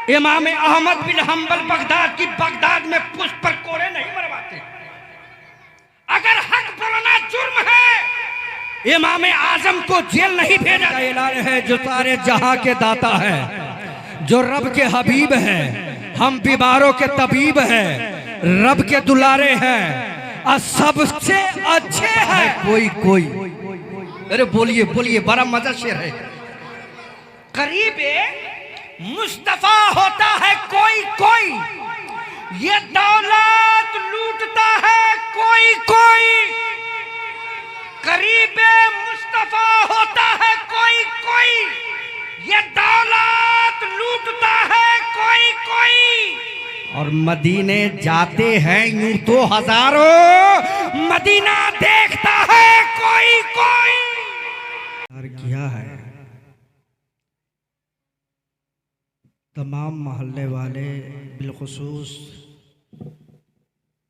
इमाम अहमद बिन humble Baghdad में पुष्प पर कोड़े नहीं मरवाते। अगर हक बोलना जुर्म है, इमाम आजम को जेल नहीं भेजा। ऐलान है जो सारे जहां के दाता है, जो रब के हबीब है, हम बीमारों के तबीब है, रब के दुलारे हैं और सबसे अच्छे हैं कोई। अरे बोलिए बोलिए, बड़ा मजा शेर है। करीबे मुस्तफा होता है कोई, ये दौलत लूटता है कोई। करीबे मुस्तफा होता है कोई, ये दौलत लूटता है कोई। और मदीने जाते हैं यूं तो हजारों, मदीना देखता है कोई। किया है तमाम मोहल्ले वाले, बिलखुसूस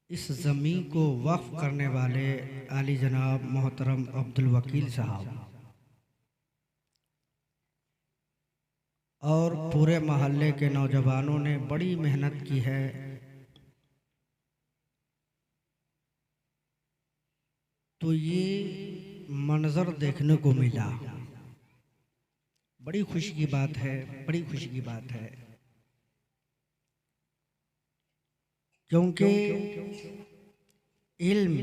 इस ज़मीन को वक्फ करने वाले आली जनाब मोहतरम अब्दुल वकील साहब और पूरे मोहल्ले के नौजवानों ने बड़ी मेहनत की है। तो ये मंजर देखने को मिला, बड़ी खुशी की बात है, बड़ी खुशी की बात है। क्योंकि इल्म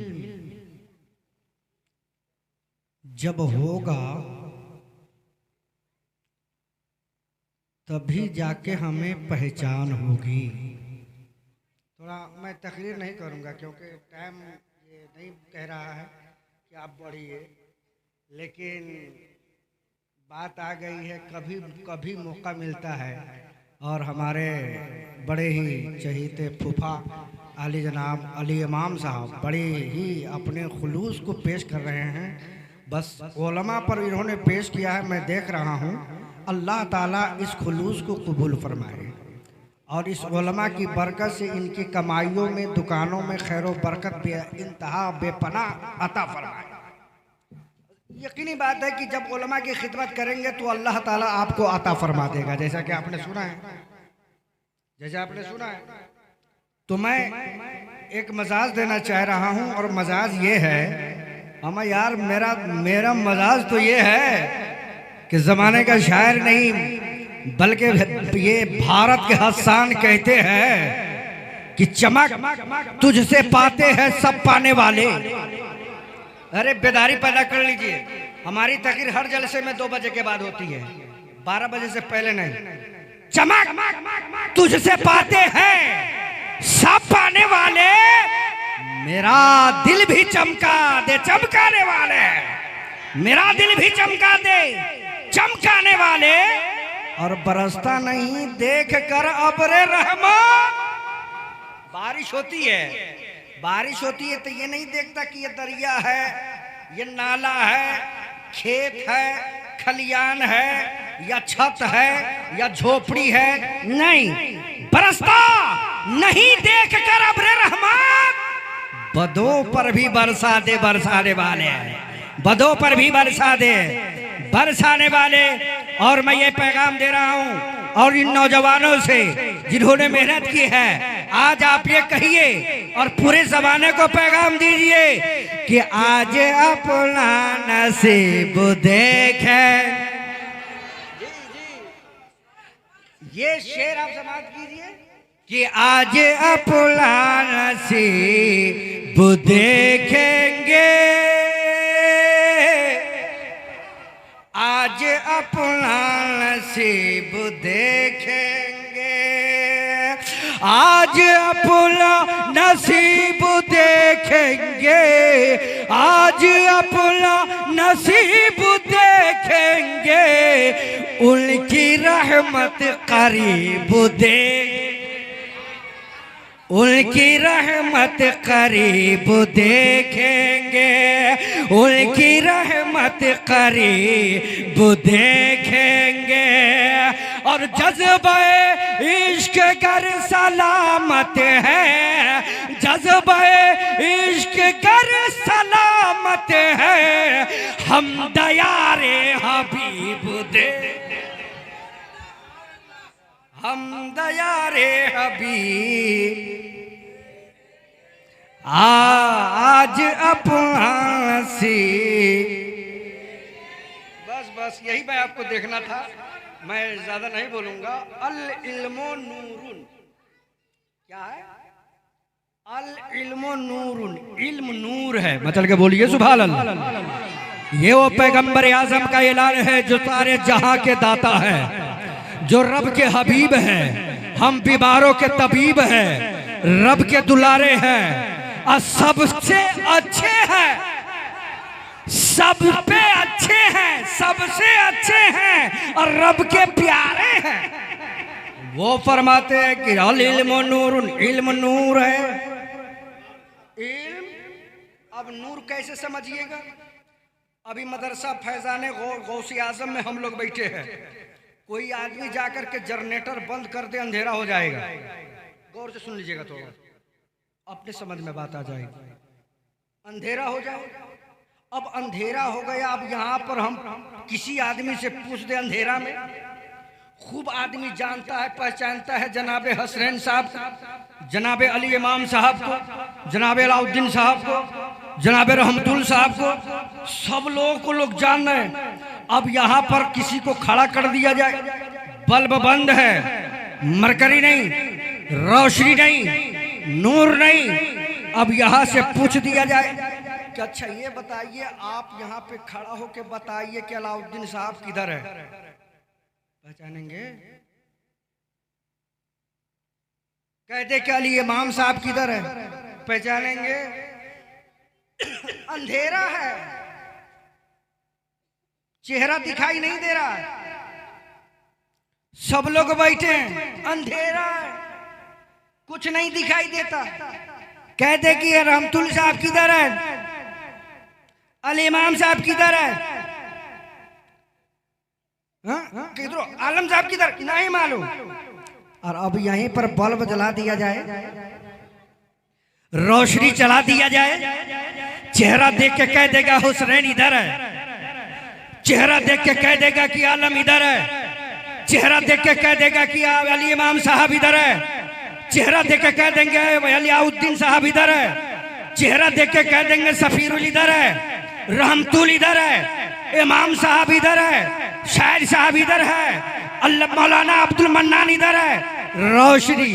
जब होगा तभी जाके हमें पहचान होगी। थोड़ा मैं तकरीर नहीं करूंगा क्योंकि टाइम ये नहीं कह रहा है कि आप बढ़िए, लेकिन बात आ गई है। कभी मौका मिलता है और हमारे बड़े ही चहीते फूफा आली जनाब अली इमाम साहब बड़े ही अपने खुलूस को पेश कर रहे हैं। बस उलमा पर इन्होंने पेश किया है, मैं देख रहा हूँ। अल्लाह ताला इस खुलूस को कबूल फरमाए और इस उलमा की बरकत से इनकी कमाइयों में, दुकानों में खैर व बरकत इंतहा बेपनाह अता फरमाए। यकीनी बात है कि जब उलमा की खिदमत करेंगे तो अल्लाह ताला आपको अता फरमा देगा, जैसा कि आपने सुना है। तो मैं एक मजाज देना चाह रहा हूं और मजाज ये है, अमा यार मेरा मजाज तो ये है कि जमाने का शायर नहीं बल्कि ये भारत के हसान कहते हैं कि चमक तुझसे पाते हैं सब पाने वाले। अरे बेदारी पैदा कर लीजिए। हमारी तकरीर हर जलसे में 2 बजे के बाद होती है, 12 बजे से पहले नहीं। चमक तुझसे पाते हैं सब पाने वाले, मेरा दिल भी चमका दे चमकाने वाले, मेरा दिल भी चमका दे चमकाने वाले। और बरसता नहीं देख कर अब्रे रहमत। बारिश होती है तो ये नहीं देखता कि ये दरिया है, ये नाला है, खेत है, खलियान है या छत है या झोपड़ी है, नहीं। बरसता नहीं देख कर अब्रे रहमत, बदों पर भी बरसा दे बरसाने वाले, बदों पर भी बरसा दे बरसाने वाले। और मैं ये पैगाम दे रहा हूँ और इन नौजवानों से जिन्होंने मेहनत की है, आज आप ये कहिए और पूरे ज़माने को पैगाम दीजिए कि आज अपना नसीब देखे। ये शेर आप समाप्त कीजिए कि आज अपना नसीब देखेंगे, आज अपना नसीब देखेंगे, आज अपना नसीब देखेंगे, आज अपना नसीब देखेंगे, उनकी रहमत करीब दे, उनकी रहमत करीब देखेंगे, उनकी रहमत करीब देखेंगे। और जज्बे इश्क गर सलामत है, जज्बे इश्क गर सलामत है, हम दयारे हबीब दे, हम दया रे हबीब आज अपना सी। बस यही मैं आपको देखना था, मैं ज्यादा नहीं बोलूंगा। अल इल्मो नूरुन, क्या है? अल इल्मो नूरुन, इल्म नूर है। मतलब के बोलिए सुभान अल्लाह। ये वो पैगंबर आजम का ऐलान है जो सारे जहां के दाता है, जो रब के हबीब है, हम बीमारों के तबीब है, रब के दुलारे हैं और सबसे अच्छे हैं, सब पे अच्छे हैं, सबसे अच्छे हैं और रब के प्यारे हैं। वो फरमाते हैं कि अल इल्म नूरुन, इल्म नूर है। इल्म, अब नूर कैसे समझिएगा? अभी मदरसा फैजाने गौसे आजम में हम लोग बैठे हैं, कोई आदमी जाकर के जनरेटर बंद कर दे, अंधेरा हो जाएगा। गौर से सुन लीजिएगा थोड़ा, अपने समझ में बात आ जाएगी। अंधेरा हो जाएगा। अब अंधेरा हो गया, अब यहाँ पर हम किसी आदमी से पूछ दे अंधेरा में, खूब आदमी जानता है, पहचानता है जनाबे हसनैन साहब, जनाबे अली इमाम साहब को, जनाबे अलाउद्दीन साहब को, जनाबे रहमतुल साहब को, सब लोगों को लोग जान रहे हैं। अब यहाँ पर किसी को खड़ा कर दिया जाए, बल्ब बंद है, मरकरी नहीं, रोशनी नहीं, नूर नहीं, अब यहाँ से पूछ दिया जाए कि अच्छा ये बताइए, आप यहाँ पे खड़ा होके बताइए कि अलाउद्दीन साहब किधर है? पहचानेंगे? कह दे कि अली इमाम साहब किधर है? पहचानेंगे? अंधेरा है, चेहरा दिखाई नहीं दे रहा, सब लोग बैठे हैं, अंधेरा है, कुछ नहीं दिखाई देता। कह दे कि रहमतुल साहब किधर है, अली इमाम साहब किधर है, किधर आलम साहब किधर, नहीं मालूम। और अब यहीं पर बल्ब जला दिया जाए, रोशनी चला दिया जाए, चेहरा देख के कह देगा हुसैन इधर है, चेहरा देख के कह देगा कि आलम इधर है, चेहरा देख के कह देगा कि अली इमाम साहब इधर है, चेहरा देख के कह देंगे अलाउद्दीन साहब इधर है, चेहरा देख के कह देंगे सफीरुल इधर है, रहमतुल इधर है, इमाम साहब इधर है, शायर साहब इधर है, अल्लाह मौलाना अब्दुल मन्नान इधर है। रोशनी,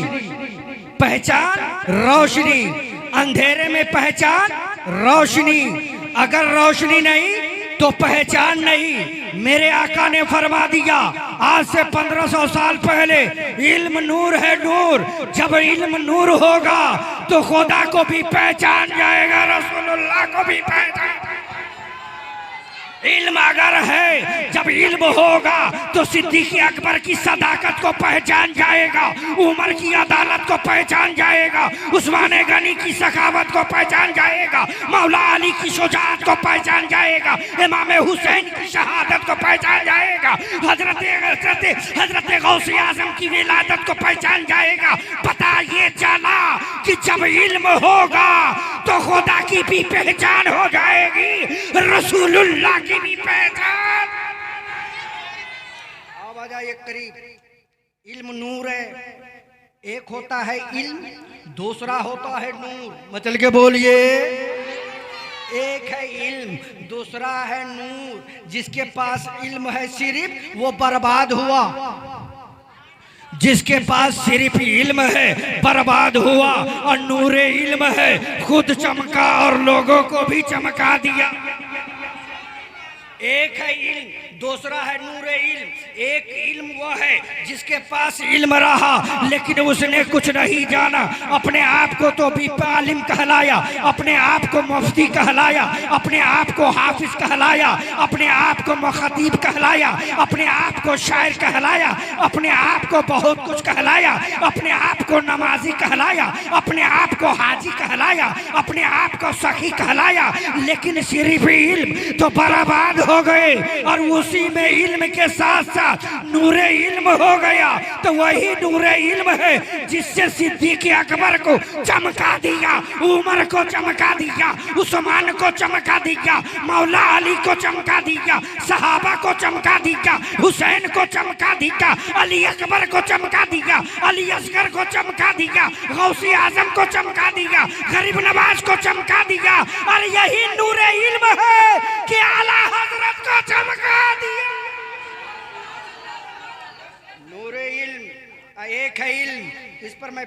पहचान, रोशनी, अंधेरे में पहचान, रोशनी, अगर रोशनी नहीं तो पहचान नहीं। मेरे आका ने फरमा दिया आज से 1500 साल पहले, इल्म नूर है, नूर। जब इल्म नूर होगा तो खुदा को भी पहचान जाएगा, रसूलुल्लाह को भी पहचान। इल्म अगर है, जब इल्म होगा तो सिद्दीक़ अकबर की सदाकत को पहचान जाएगा, उमर की अदालत को पहचान जाएगा, उस्मान गनी की सखावत को पहचान जाएगा, मौला अली की शुजाअत को पहचान जाएगा, इमाम हुसैन की शहादत को पहचान जाएगा, हजरत गौसे आजम की विलादत को पहचान जाएगा। पता ये चला कि जब इल्म होगा तो खुदा की भी पहचान हो जाएगी, रसूलुल्लाह की भी पहचान। अब आ जाइए करीब। इल्म नूर है, एक होता है इल्म, दूसरा होता है नूर। मचल के बोलिए, एक है इल्म, दूसरा है नूर। जिसके पास इल्म है सिर्फ वो बर्बाद हुआ, जिसके पास सिर्फ इल्म है बर्बाद हुआ, और नूरे इल्म है खुद चमका और लोगों को भी चमका दिया। एक है इल्म, दूसरा है नूरे इल्म। एक इल्म वो है जिसके पास इल्म रहा लेकिन उसने कुछ नहीं जाना, अपने आप को तो भी आलिम कहलाया, अपने आप को मुफ्ती कहलाया, अपने आप को हाफिज कहलाया, अपने आप को मुखतीब कहलाया, अपने आप को शायर कहलाया, अपने आप को बहुत कुछ कहलाया, अपने आप को नमाजी कहलाया, अपने आप को हाजी कहलाया, अपने आप को सखी कहलाया, लेकिन सिर्फ इल्म तो बर्बाद हो गए। और उस उसी में इल्म के साथ साथ नूरे इल्म हो गया। तो वही नूरे इल्म है जिससे सिद्दीक़ अकबर को चमका दिया, उमर को चमका दिया, उस्मान को चमका दिया, मौला अली को चमका दिया, सहाबा को चमका दिया, हुसैन को चमका दिया, अली अकबर को चमका दिया, अली असगर को चमका दिया, गौसी आजम को चमका दिया, गरीब नवाज को चमका दिया। और यही नूरे इल्म है कि आला हजरत को चमका दिया। नूरे इल्म एक है इल्म, इस पर मैं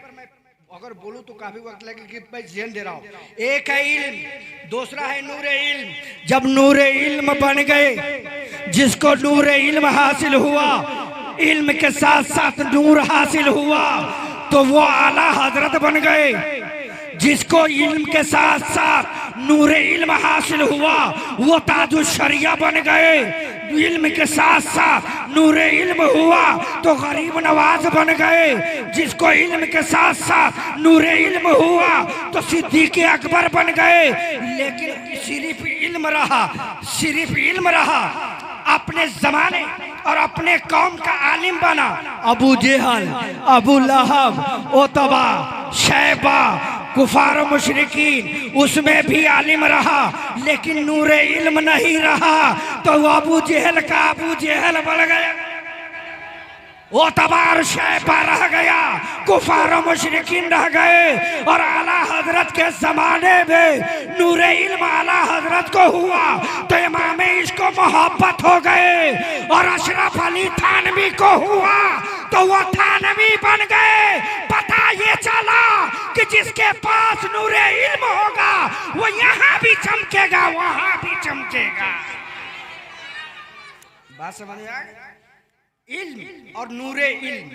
अगर बोलूं तो काफी वक्त लगेगा कि मैं ध्यान दे रहा हूं। एक है इल्म, दूसरा है नूरे इल्म। जब नूरे इल्म बन गए, जिसको नूरे इल्म हासिल हुआ, इल्म के साथ साथ नूर हासिल हुआ, तो वो आला हजरत बन गए। जिसको इल्म के साथ साथ नूरे इल्म हासिल हुआ, वो ताजुल शरिया बन गए। इल्म के साथ साथ नूरे इल्म हुआ तो गरीब नवाज बन गए। जिसको इल्म के साथ साथ नूरे इल्म हुआ तो सिद्दीक़ अकबर बन गए। लेकिन सिर्फ इल्म रहा, सिर्फ इल्म रहा, अपने जमाने और अपने कौम का आलिम बना। अबू जेहल, अबू लहब, ओतबा, शैबा, कुफार मुशरिकीन, उसमें भी आलिम रहा, लेकिन नूरे इल्म नहीं रहा। तो अबू जेहल का अबू जेहल बन गया, ओतबा और शैबा रह गया, कुफार मुशरिकीन रह गए। और आला हजरत के जमाने में नूरे इल्म आला हजरत को हुआ तो इमाम इसको मोहब्बत हो गए। और अशरफ अली थानवी को हुआ तो वो थानवी बन गए। पता ये चला कि जिसके पास नूरे इल्म होगा वो यहाँ भी चमकेगा, वहां भी चमकेगा। बात समझ आ गई? इल्म और नूरे इल्म,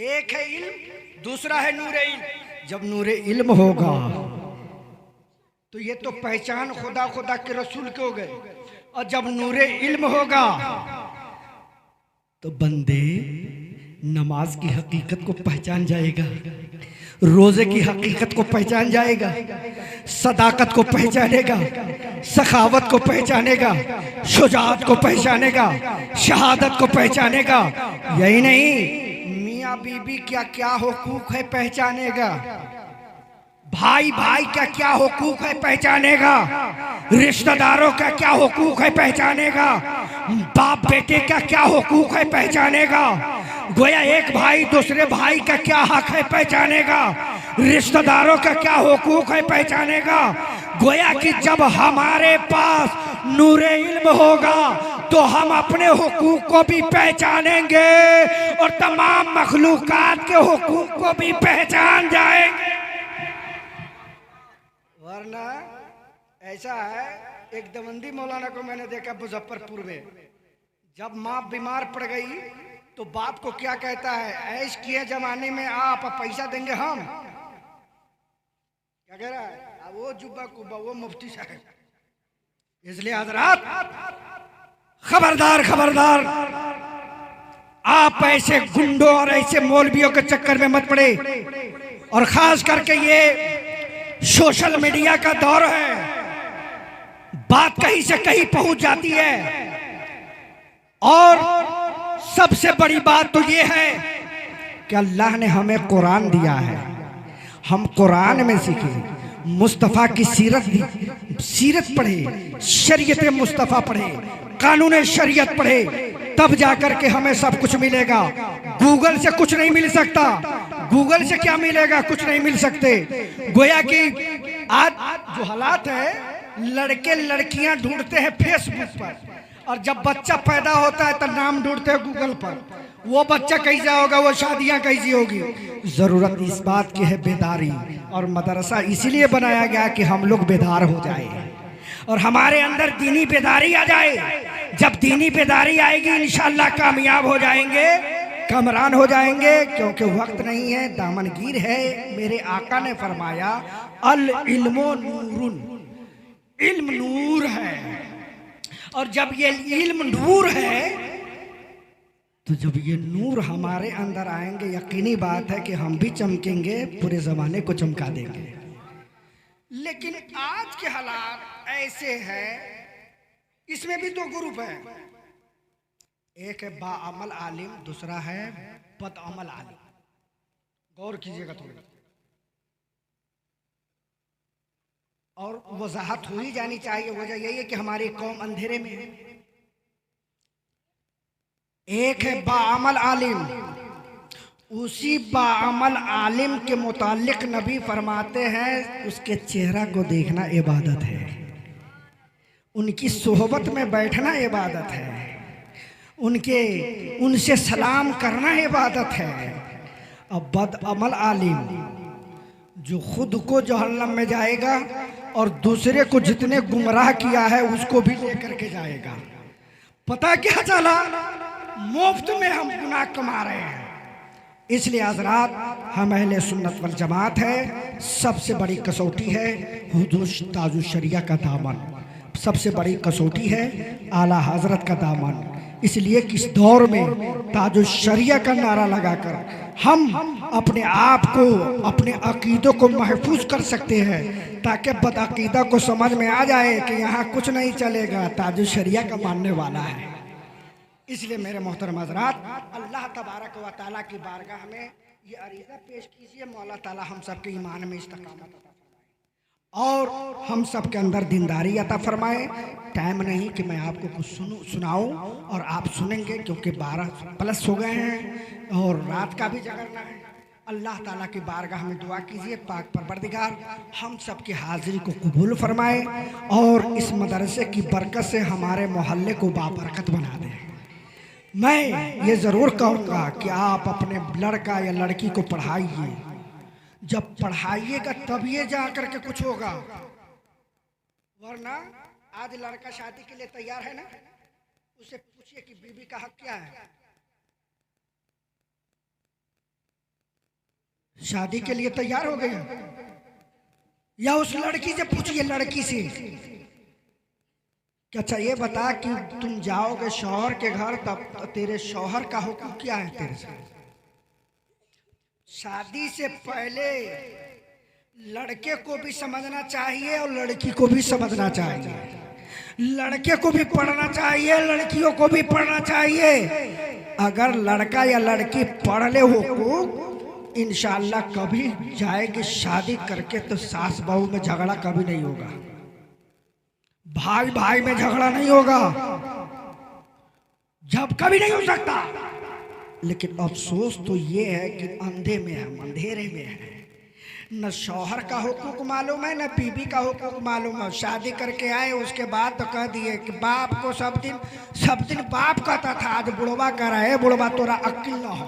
एक है इल्म, दूसरा है नूरे इल्म। जब नूरे इल्म होगा तो ये तो पहचान खुदा खुदा के रसूल के हो गए। और जब नूरे इल्म होगा तो बंदे नमाज की हकीकत को पहचान जाएगा, रोजे की हकीकत को पहचान जाएगा, सदाकत को पहचानेगा, सखावत को पहचानेगा, शुजाअत को पहचानेगा, शहादत को पहचानेगा। यही नहीं, मियाँ बीबी क्या क्या हुकूक है पहचानेगा, भाई भाई का क्या हुकूक है पहचानेगा, रिश्तेदारों का क्या हुकूक है पहचानेगा, बाप बेटे का क्या हुकूक है पहचानेगा। गोया एक भाई दूसरे भाई का क्या हक है पहचानेगा, रिश्तेदारों का क्या हुकूक है पहचानेगा। गोया कि जब हमारे पास नूरे इल्म होगा तो हम अपने हुकूक को भी पहचानेंगे और तमाम मखलूकात के हुकूक को भी पहचान जाएंगे। वरना ऐसा है, एक दवंदी मौलाना को मैंने देखा मुजफ्फरपुर में, जब माँ बीमार पड़ गई तो बाप को क्या कहता है, ऐश किए जमाने में आप पैसा देंगे हम। क्या कह रहा है, वो जुब्बा कुब्बा वो मुफ्ती साहब। इसलिए हजरात खबरदार खबरदार, आप ऐसे गुंडों और ऐसे मौलवियों के चक्कर में मत पड़े। और खास करके ये सोशल मीडिया का दौर है, बात कहीं से कहीं पहुंच जाती है। और सबसे बड़ी बात तो ये है कि अल्लाह ने हमें कुरान दिया है, हम कुरान में सीखे, मुस्तफ़ा की सीरत पढ़े, शरीयत मुस्तफ़ा पढ़े, कानून शरीयत पढ़े, तब जाकर के हमें सब कुछ मिलेगा। गूगल से कुछ नहीं मिल सकता। गूगल से क्या मिलेगा, कुछ नहीं मिल सकते। गोया कि आज जो हालात है, लड़के लड़कियां ढूंढते हैं फेसबुक पर, और जब बच्चा पैदा होता है तो नाम ढूंढते हैं गूगल पर। वो बच्चा कैसा होगा, वो शादियां कैसी होगी। जरूरत इस बात की है बेदारी, और मदरसा इसीलिए बनाया गया कि हम लोग बेदार हो जाए और हमारे अंदर दीनी बेदारी आ जाए। जब दीनी बेदारी आएगी इंशाअल्लाह कामयाब हो जाएंगे, कमरान हो जाएंगे। क्योंकि वक्त नहीं है, दामनगीर है। मेरे आका ने फरमाया अल इल्मो नूरुन, इल्म नूर है। और जब ये इल्म नूर है तो जब ये नूर हमारे अंदर आएंगे, यकीनी बात है कि हम भी चमकेंगे, पूरे जमाने को चमका देंगे। लेकिन आज के हालात ऐसे हैं, इसमें भी दो ग्रुप है। एक है बाअमल आलिम, दूसरा है बदअमल आलिम। गौर कीजिएगा थोड़ी, और वजाहत हुई जानी चाहिए। वजह यही है कि हमारी कौम अंधेरे में है। एक है बाअमल आलिम, उसी बाअमल आलिम के मुतालिक नबी फरमाते हैं उसके चेहरा को देखना इबादत है, उनकी सोहबत में बैठना इबादत है, उनसे सलाम करना इबादत है। अब बदअमल आलिम जो खुद को जहन्नम में जाएगा और दूसरे को जितने गुमराह किया है उसको भी लेकर के जाएगा। पता क्या चला, मुफ्त में हम गुनाह कमा रहे हैं। इसलिए हज़रात, हम अहले सुन्नत वल जमात है। सबसे बड़ी कसौटी है हुजूर ताजुल शरिया का दामन, सबसे बड़ी कसौटी है आला हजरत का दामन। इसलिए किस दौर में ताजुल शरिया का नारा लगाकर हम अपने आप को, अपने अकीदों को महफूज कर सकते हैं, ताकि बदअकीदा को समझ में आ जाए कि यहाँ कुछ नहीं चलेगा, ताजुल शरिया का मानने वाला है। इसलिए मेरे मोहतरम हज़रात, अल्लाह तबारक व तआला की बारगाह में ये अरीज़ा पेश कीजिए, मौला ताला हम सबके ईमान में इस्तकामत अता फरमाए और हम सब के अंदर दीनदारी अता फरमाए। टाइम नहीं कि मैं आपको कुछ सुनाऊं और आप सुनेंगे, क्योंकि 12+ हो गए हैं और रात का भी जागरना है। अल्लाह ताला की बारगाह में दुआ कीजिए, पाक परवरदिगार हम सब की हाजिरी को कबूल फरमाए और इस मदरसे की बरकत से हमारे मोहल्ले को बाबरकत बना दे। मैं ये ज़रूर कहूँगा कि आप अपने लड़का या लड़की को पढ़ाइए। जब पढ़ाइएगा तब ये जा करके कुछ होगा, वरना आज लड़का शादी के लिए तैयार है ना, उसे पूछिए कि बीवी का हक क्या है। शादी के लिए तैयार हो गई, या उस लड़की से पूछिए, लड़की से कि अच्छा ये बता कि तुम जाओगे शौहर के घर, तब तेरे शौहर का हुक्म क्या है तेरे से। शादी से पहले लड़के को भी समझना चाहिए और लड़की को भी समझना चाहिए, लड़के को भी पढ़ना चाहिए, लड़कियों को भी पढ़ना चाहिए। अगर लड़का या लड़की पढ़ ले हुकूक, इंशाअल्लाह कभी जाएगी शादी करके तो सास बहू में झगड़ा कभी नहीं होगा, भाई भाई में झगड़ा नहीं होगा, जब कभी नहीं हो सकता। लेकिन अफसोस तो ये है कि अंधे में हम, अंधेरे में है, न शौहर का हुकूक मालूम है, न बीबी का हुकूक मालूम है। शादी करके आए, उसके बाद तो कह दिए कि बाप को सब दिन बाप कहता था, आज बुढ़वा कह रहा है बुढ़वा तोरा अक्ल न हो।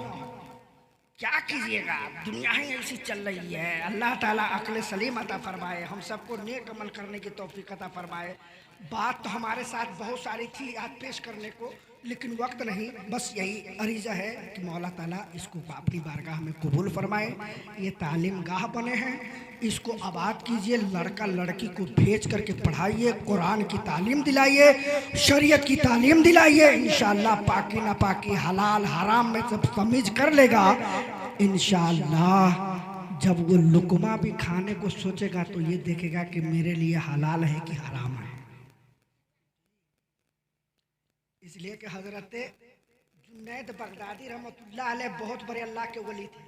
क्या कीजिएगा, दुनिया ही ऐसी चल रही है। अल्लाह ताला अक्ल सलीम अता फरमाए, हम सबको नेक अमल करने की तौफीक अता फरमाए। बात तो हमारे साथ बहुत सारी थी आज पेश करने को, लेकिन वक्त नहीं। बस यही अरीज़ा है कि मौला ताला इसको अपनी बारगाह में कबूल फरमाए। ये तालीम गाह बने हैं, इसको आबाद कीजिए, लड़का लड़की को भेज करके पढ़ाइए, कुरान की तालीम दिलाइए, शरीयत की तालीम दिलाइए। इंशाअल्लाह पाकी ना पाकी, हलाल हराम में जब तमीज़ कर लेगा, इंशाअल्लाह जब वो लुकमा भी खाने को सोचेगा तो ये देखेगा कि मेरे लिए हलाल है कि हराम है। इसलिए कि हजरत जुनैद बगदादी रहमतुल्लाह अलैह बहुत बड़े अल्लाह के वली थे।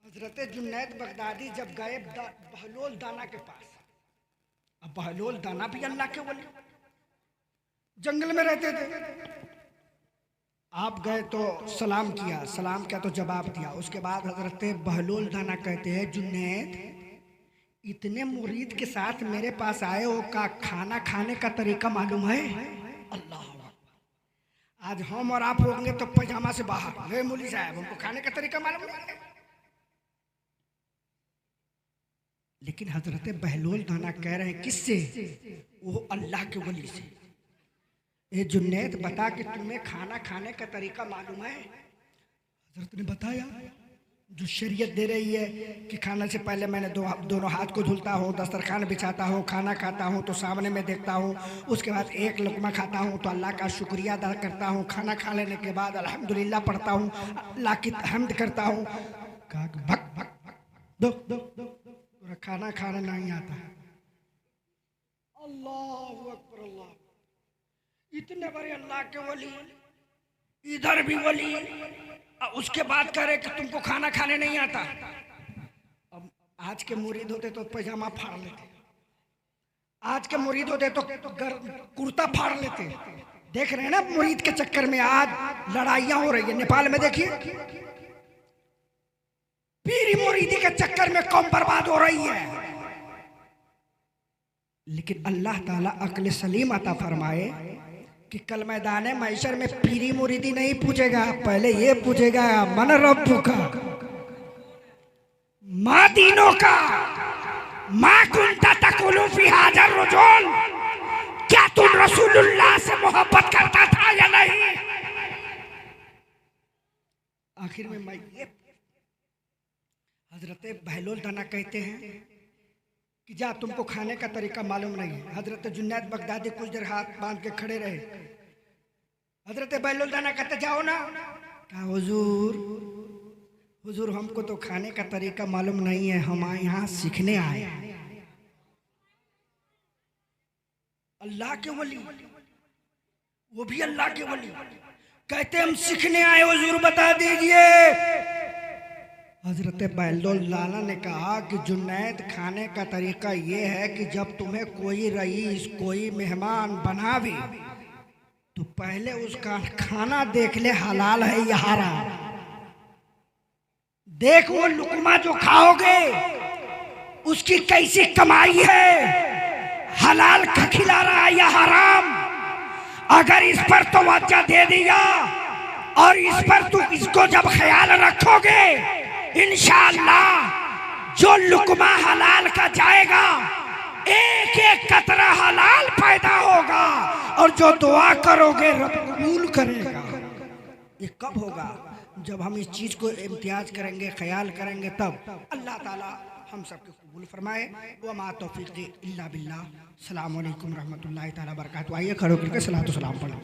हजरत जुनैद बगदादी जब गए बहलोल दाना के पास, अब बहलोल दाना भी अल्लाह के वली, जंगल में रहते थे। आप गए तो सलाम किया, सलाम किया तो जवाब दिया। उसके बाद हजरत बहलोल दाना कहते हैं, जुनैद इतने मुरीद के साथ मेरे पास आए हो, का खाना खाने का तरीका मालूम है? अल्लाह, आज हम और आप होंगे तो पैजामा से बाहर, वे मौलवी साहब हमको खाने का तरीका मालूम नहीं। लेकिन हजरत बहलोल दाना कह रहे हैं किससे? वो अल्लाह के वली से। ये जुनैद बता कि तुम्हें खाना खाने का तरीका मालूम है? हजरत ने बताया, जो शरीयत दे रही है कि खाने से पहले मैंने दोनों हाथ को धुलता हूँ, दस्तरखान बिछाता हूँ, खाना खाता हूँ तो सामने में देखता हूँ, उसके बाद एक लुकमा खाता हूँ तो अल्लाह का शुक्रिया अदा करता हूँ, खाना खा लेने के बाद अल्हम्दुलिल्लाह पढ़ता हूँ, अल्लाह की हम्द करता हूँ। भक भक दो पूरा खाना खाना नहीं आता। अल्लाहु अकबर, अल्लाह। इतने बड़े अल्लाह के वली, इधर भी वली, और उसके बाद कह रहे कि तुमको खाना खाने नहीं आता। अब आज के मुरीद होते तो पैजामा फाड़ लेते, आज के मुरीद होते तो कुर्ता फाड़ लेते। देख रहे हैं ना मुरीद के चक्कर में आज लड़ाइयां हो रही है। नेपाल में देखिए, पीरी मुरीदी के चक्कर में कौम बर्बाद हो रही है। लेकिन अल्लाह ताला अक्ल सलीम अता फरमाए कि कल मैदान महशर में पीरी मुरीदी नहीं पूछेगा, पहले ये पूछेगा मन रब्बु का, माँ दीनों का, माँ कुंता तकुलु फी हाजर रुजूल, क्या तुम रसूलुल्लाह से मोहब्बत करता था या नहीं। आखिर में मैं ये हजरत बहलोल दाना कहते हैं कि जा तुमको खाने का तरीका मालूम नहीं है। हजरत जुन्नैद बगदादी कुछ देर हाथ बांध के खड़े रहे। हजरत बहलोल दाना कहते जाओ ना, कहा हुजूर हुजूर हमको तो खाने का तरीका मालूम नहीं है, हम यहाँ सीखने आए। अल्लाह के वली, वो भी अल्लाह के वली, कहते हम सीखने आए, हुजूर बता दीजिए। हजरत बहलोल लाला ने कहा कि जुन्नैद खाने का तरीका ये है कि जब तुम्हें कोई रईस, कोई मेहमान बनावे तो पहले उसका खाना देख ले हलाल है या हराम। देख वो लुकमा जो खाओगे उसकी कैसी कमाई है, हलाल का खिला रहा है या हराम। अगर इस पर तवज्जो दे दिया और इस पर तू इसको जब ख्याल रखोगे, इंशाअल्लाह जो लुकमा हलाल का जाएगा एक एक कतरा हलाल पैदा होगा, और जो दुआ करोगे रब कबूल करेगा। ये कब होगा? जब हम इस चीज को इम्तियाज करेंगे, ख्याल करेंगे, तब अल्लाह ताला हम सबके कबूल फरमाए। व मा तौफीक़ी इल्ला बिल्लाह। अस्सलामु अलैकुम रहमतुल्लाहि ताला बरकातहू। आइए खड़े होकर के सलातो सलाम पढ़ो।